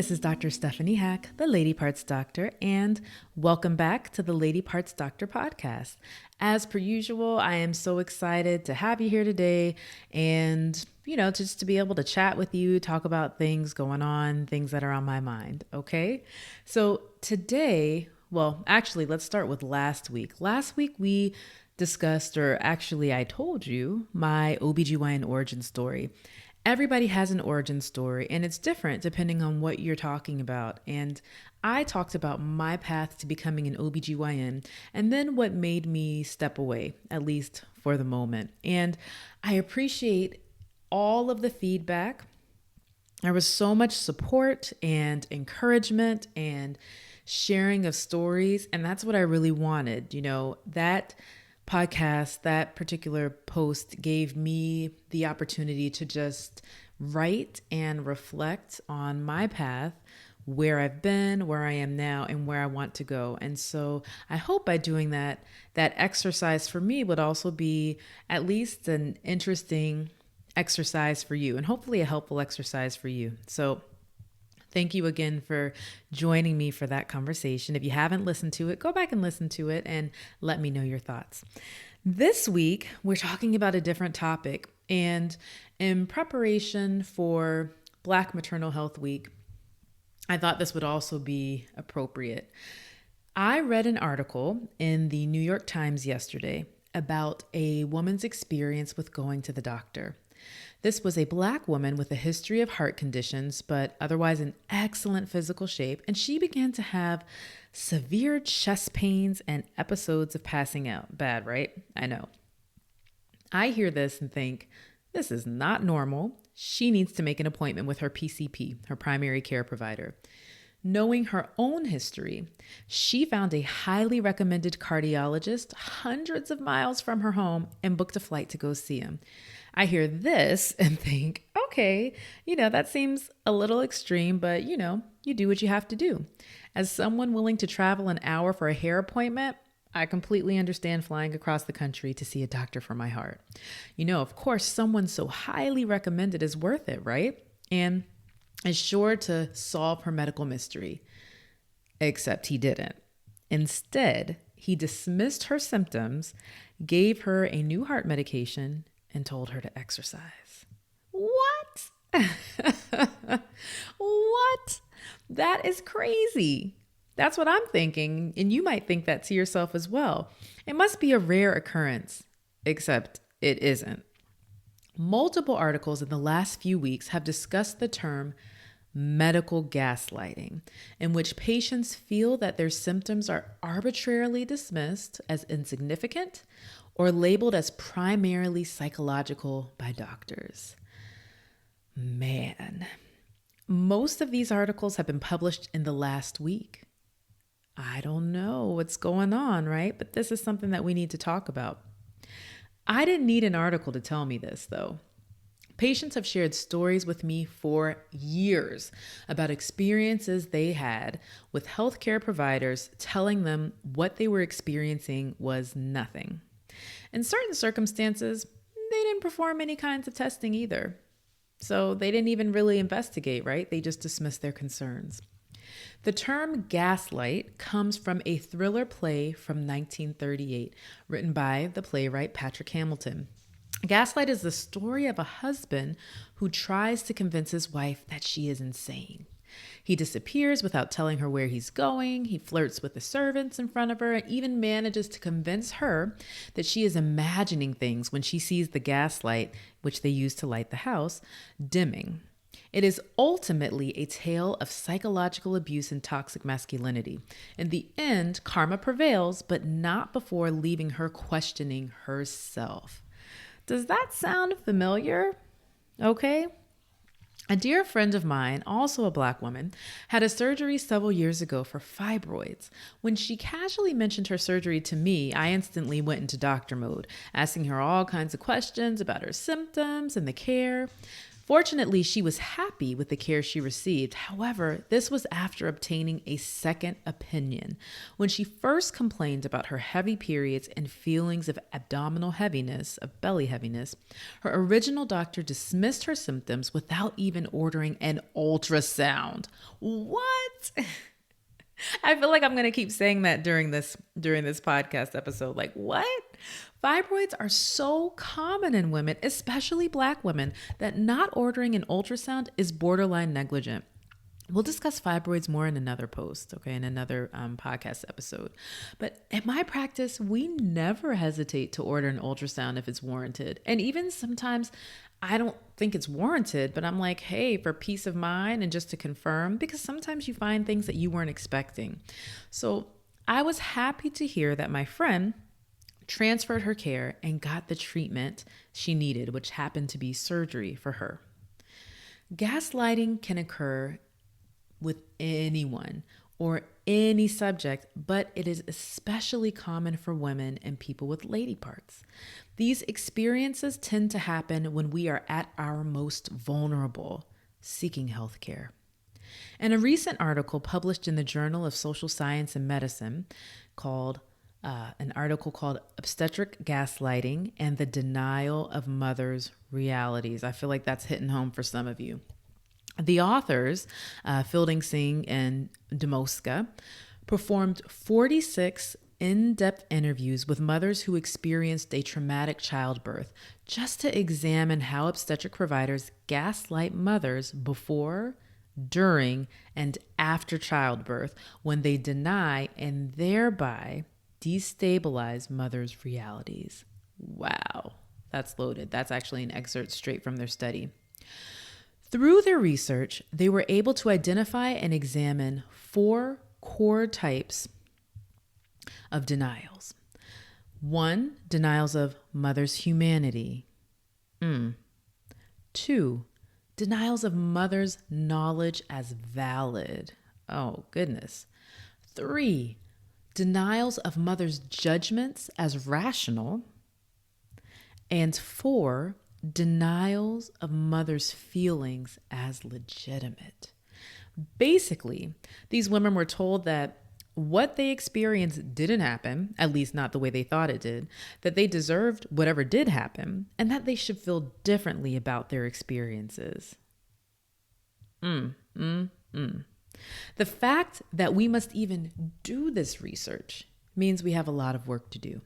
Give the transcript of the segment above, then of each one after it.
this is Dr. Stephanie Hack, the Lady Parts Doctor, and welcome back to the Lady Parts Doctor podcast. As per usual, I am so excited to have you here today and, just to be able to chat with you, talk about things going on, things that are on my mind, okay? So today, let's start with last week. Last week we discussed, I told you, my OBGYN origin story. Everybody has an origin story, and it's different depending on what you're talking about. And I talked about my path to becoming an OBGYN and then what made me step away, at least for the moment. And I appreciate all of the feedback. There was so much support and encouragement and sharing of stories, and that's what I really wanted. That podcast, that particular post gave me the opportunity to just write and reflect on my path, where I've been, where I am now, and where I want to go. And so I hope by doing that exercise for me would also be at least an interesting exercise for you and hopefully a helpful exercise for you. So thank you again for joining me for that conversation. If you haven't listened to it, go back and listen to it and let me know your thoughts. This week, we're talking about a different topic. And in preparation for Black Maternal Health Week, I thought this would also be appropriate. I read an article in the New York Times yesterday about a woman's experience with going to the doctor. This was a Black woman with a history of heart conditions, but otherwise in excellent physical shape, and she began to have severe chest pains and episodes of passing out. Bad, right? I know. I hear this and think, this is not normal. She needs to make an appointment with her PCP, her primary care provider. Knowing her own history, she found a highly recommended cardiologist hundreds of miles from her home and booked a flight to go see him. I hear this and think, okay, that seems a little extreme, but you do what you have to do. As someone willing to travel an hour for a hair appointment, I completely understand flying across the country to see a doctor for my heart. Of course, someone so highly recommended is worth it, right? And is sure to solve her medical mystery. Except he didn't. Instead, he dismissed her symptoms, gave her a new heart medication, and told her to exercise. What? What? That is crazy. That's what I'm thinking, and you might think that to yourself as well. It must be a rare occurrence, except it isn't. Multiple articles in the last few weeks have discussed the term medical gaslighting, in which patients feel that their symptoms are arbitrarily dismissed as insignificant or labeled as primarily psychological by doctors. Man, most of these articles have been published in the last week. I don't know what's going on, right? But this is something that we need to talk about. I didn't need an article to tell me this, though. Patients have shared stories with me for years about experiences they had with healthcare providers telling them what they were experiencing was nothing. In certain circumstances, they didn't perform any kinds of testing either. So they didn't even really investigate, right? They just dismissed their concerns. The term gaslight comes from a thriller play from 1938, written by the playwright Patrick Hamilton. Gaslight is the story of a husband who tries to convince his wife that she is insane. He disappears without telling her where he's going. He flirts with the servants in front of her and even manages to convince her that she is imagining things when she sees the gaslight, which they use to light the house, dimming. It is ultimately a tale of psychological abuse and toxic masculinity. In the end, karma prevails, but not before leaving her questioning herself. Does that sound familiar? Okay. A dear friend of mine, also a Black woman, had a surgery several years ago for fibroids. When she casually mentioned her surgery to me, I instantly went into doctor mode, asking her all kinds of questions about her symptoms and the care. Fortunately, she was happy with the care she received. However, this was after obtaining a second opinion. When she first complained about her heavy periods and feelings of abdominal heaviness, of belly heaviness, her original doctor dismissed her symptoms without even ordering an ultrasound. What? I feel like I'm going to keep saying that during this podcast episode. Like, what? Fibroids are so common in women, especially Black women, that not ordering an ultrasound is borderline negligent. We'll discuss fibroids more in another post, okay, in another podcast episode. But at my practice, we never hesitate to order an ultrasound if it's warranted. And even sometimes I don't think it's warranted, but I'm like, hey, for peace of mind and just to confirm, because sometimes you find things that you weren't expecting. So I was happy to hear that my friend transferred her care and got the treatment she needed, which happened to be surgery for her. Gaslighting can occur with anyone or any subject, but it is especially common for women and people with lady parts. These experiences tend to happen when we are at our most vulnerable, seeking healthcare. In a recent article published in the Journal of Social Science and Medicine called Obstetric Gaslighting and the Denial of Mothers' Realities. I feel like that's hitting home for some of you. The authors, Fielding Singh and Demoska, performed 46 in-depth interviews with mothers who experienced a traumatic childbirth, just to examine how obstetric providers gaslight mothers before, during, and after childbirth when they deny and thereby destabilize mothers' realities. Wow, that's loaded. That's actually an excerpt straight from their study. Through their research, they were able to identify and examine 4 core types of denials. 1, denials of mother's humanity. 2, denials of mother's knowledge as valid. Oh, goodness. 3, denials of mother's judgments as rational. And 4, denials of mother's feelings as legitimate. Basically, these women were told that what they experienced didn't happen, at least not the way they thought it did, that they deserved whatever did happen, and that they should feel differently about their experiences. The fact that we must even do this research means we have a lot of work to do.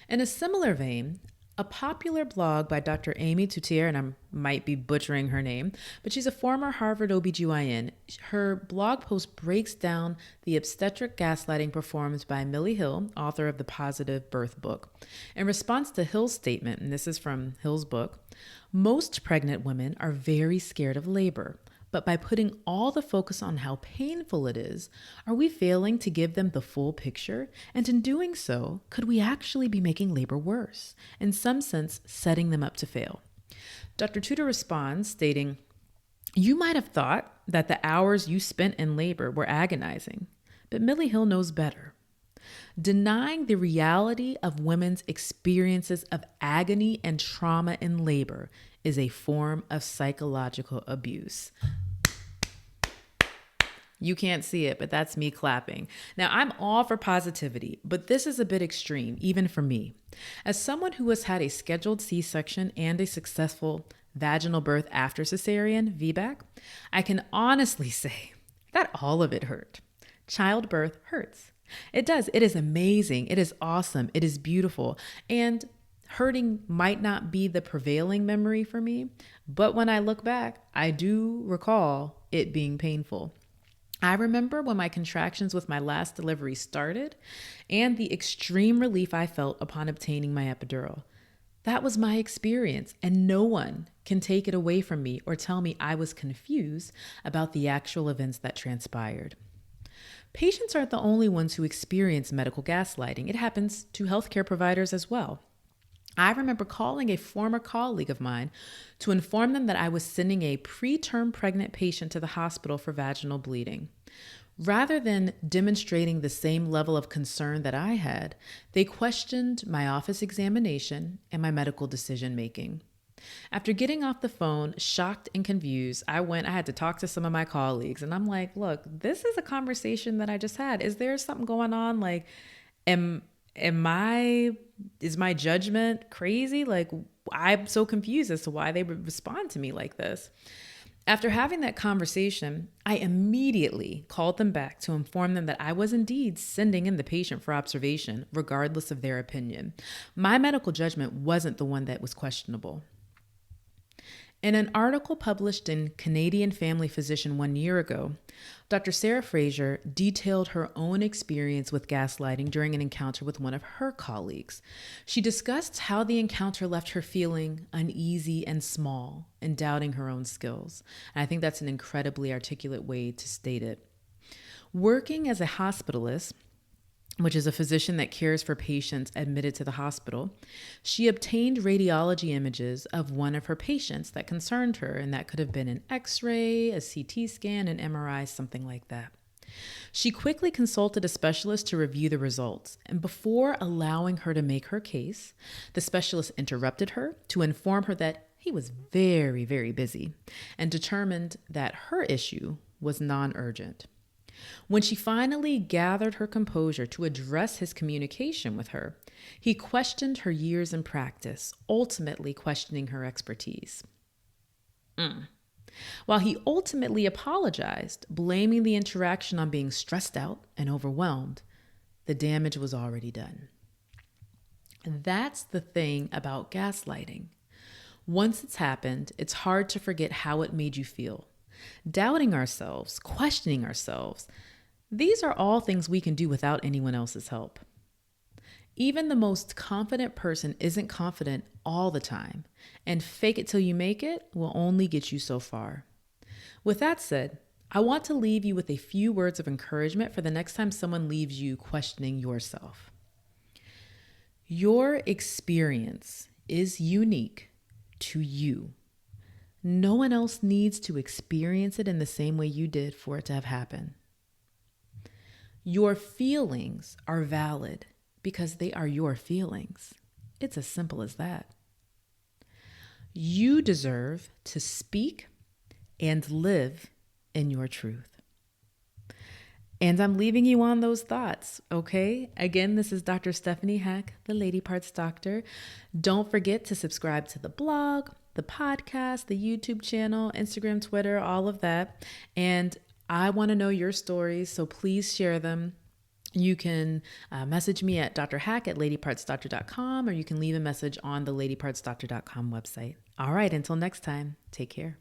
In a similar vein, a popular blog by Dr. Amy Toutier, and I might be butchering her name, but she's a former Harvard OBGYN. Her blog post breaks down the obstetric gaslighting performed by Millie Hill, author of the Positive Birth book. In response to Hill's statement, and this is from Hill's book, most pregnant women are very scared of labor. But by putting all the focus on how painful it is, are we failing to give them the full picture? And in doing so, could we actually be making labor worse? In some sense, setting them up to fail. Dr. Tudor responds, stating, "You might have thought that the hours you spent in labor were agonizing, but Millie Hill knows better. Denying the reality of women's experiences of agony and trauma in labor is a form of psychological abuse." You can't see it, but that's me clapping. Now, I'm all for positivity, but this is a bit extreme, even for me. As someone who has had a scheduled C-section and a successful vaginal birth after cesarean, VBAC, I can honestly say that all of it hurt. Childbirth hurts. It does. It is amazing. It is awesome. It is beautiful. And hurting might not be the prevailing memory for me, but when I look back, I do recall it being painful. I remember when my contractions with my last delivery started and the extreme relief I felt upon obtaining my epidural. That was my experience, and no one can take it away from me or tell me I was confused about the actual events that transpired. Patients aren't the only ones who experience medical gaslighting. It happens to healthcare providers as well. I remember calling a former colleague of mine to inform them that I was sending a preterm pregnant patient to the hospital for vaginal bleeding. Rather than demonstrating the same level of concern that I had, they questioned my office examination and my medical decision making. After getting off the phone, shocked and confused, I had to talk to some of my colleagues, and I'm like, look, this is a conversation that I just had. Is there something going on? Like, is my judgment crazy? Like, I'm so confused as to why they would respond to me like this. After having that conversation, I immediately called them back to inform them that I was indeed sending in the patient for observation, regardless of their opinion. My medical judgment wasn't the one that was questionable. In an article published in Canadian Family Physician 1 year ago, Dr. Sarah Fraser detailed her own experience with gaslighting during an encounter with one of her colleagues. She discussed how the encounter left her feeling uneasy and small and doubting her own skills. And I think that's an incredibly articulate way to state it. Working as a hospitalist, which is a physician that cares for patients admitted to the hospital, she obtained radiology images of one of her patients that concerned her, and that could have been an X-ray, a CT scan, an MRI, something like that. She quickly consulted a specialist to review the results, and before allowing her to make her case, the specialist interrupted her to inform her that he was very, very busy and determined that her issue was non-urgent. When she finally gathered her composure to address his communication with her, he questioned her years in practice, ultimately questioning her expertise. While he ultimately apologized, blaming the interaction on being stressed out and overwhelmed, the damage was already done. And that's the thing about gaslighting. Once it's happened, it's hard to forget how it made you feel. Doubting ourselves, questioning ourselves, these are all things we can do without anyone else's help. Even the most confident person isn't confident all the time, and fake it till you make it will only get you so far. With that said, I want to leave you with a few words of encouragement for the next time someone leaves you questioning yourself. Your experience is unique to you. No one else needs to experience it in the same way you did for it to have happened. Your feelings are valid because they are your feelings. It's as simple as that. You deserve to speak and live in your truth. And I'm leaving you on those thoughts, okay? Again, this is Dr. Stephanie Hack, the Lady Parts Doctor. Don't forget to subscribe to the blog, the podcast, the YouTube channel, Instagram, Twitter, all of that. And I want to know your stories, so please share them. You can message me at drhack@ladypartsdoctor.com, or you can leave a message on the ladypartsdoctor.com website. All right, until next time, take care.